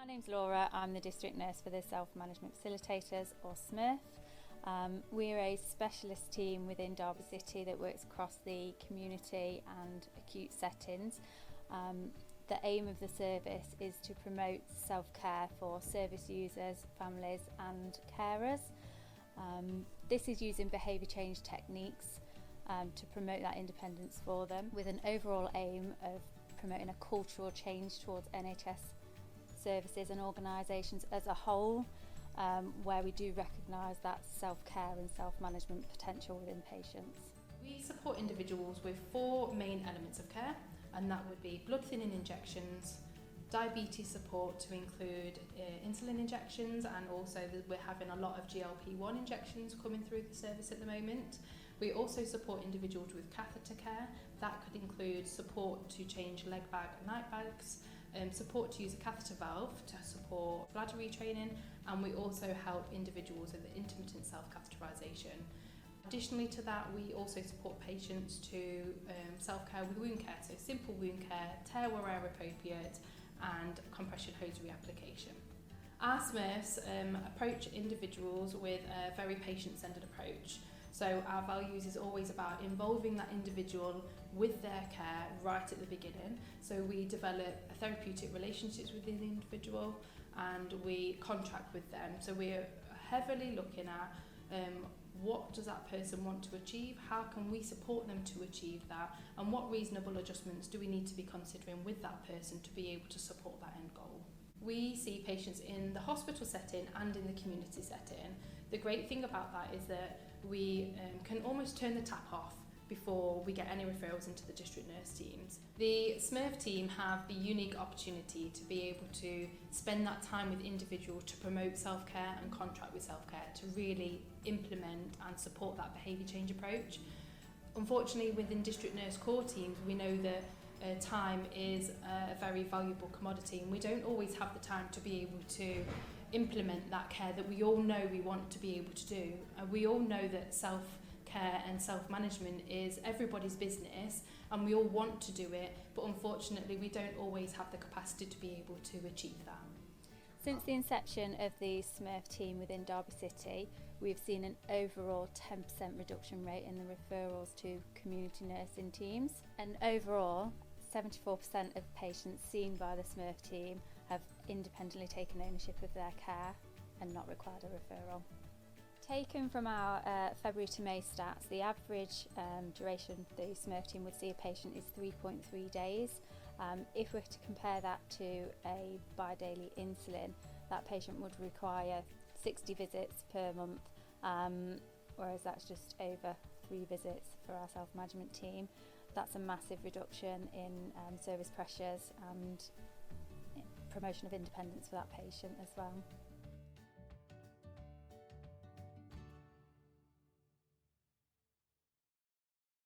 My name's Laura, I'm the District Nurse for the Self-Management Facilitators, or SMIF. We're a specialist team within Derby City that works across the community and acute settings. The aim of the service is to promote self-care for service users, families and carers. This is using behaviour change techniques to promote that independence for them, with an overall aim of promoting a cultural change towards NHS services and organisations as a whole, where we do recognise that self-care and self-management potential within patients. We support individuals with 4 main elements of care, and that would be blood thinning injections, diabetes support to include insulin injections, and also we're having a lot of GLP-1 injections coming through the service at the moment. We also support individuals with catheter care. That could include support to change leg bag and night bags, support to use a catheter valve to support bladder retraining, and we also help individuals with intermittent self-catheterisation. Additionally to that, we also support patients to self-care with wound care, so simple wound care, tear where appropriate, and compression hose reapplication. Our SMIFs approach individuals with a very patient-centred approach. So our values is always about involving that individual with their care right at the beginning. So we develop therapeutic relationships with the individual and we contract with them. So we're heavily looking at what does that person want to achieve, how can we support them to achieve that, and what reasonable adjustments do we need to be considering with that person to be able to support that end goal. We see patients in the hospital setting and in the community setting. The great thing about that is that we can almost turn the tap off before we get any referrals into the district nurse teams. The SMIRF team have the unique opportunity to be able to spend that time with individuals to promote self-care and contract with self-care to really implement and support that behaviour change approach. Unfortunately, within district nurse core teams, we know that time is a very valuable commodity, and we don't always have the time to be able to implement that care that we all know we want to be able to do. We all know that self-care and self-management is everybody's business, and we all want to do it, but unfortunately we don't always have the capacity to be able to achieve that. Since the inception of the SMIRF team within Derby City, we've seen an overall 10% reduction rate in the referrals to community nursing teams, and overall 74% of patients seen by the SMIRF team have independently taken ownership of their care and not required a referral. Taken from our February to May stats, the average duration the SMIRF team would see a patient is 3.3 days. If we're to compare that to a bi-daily insulin, that patient would require 60 visits per month, whereas that's just over 3 visits for our self-management team. That's a massive reduction in service pressures and promotion of independence for that patient as well.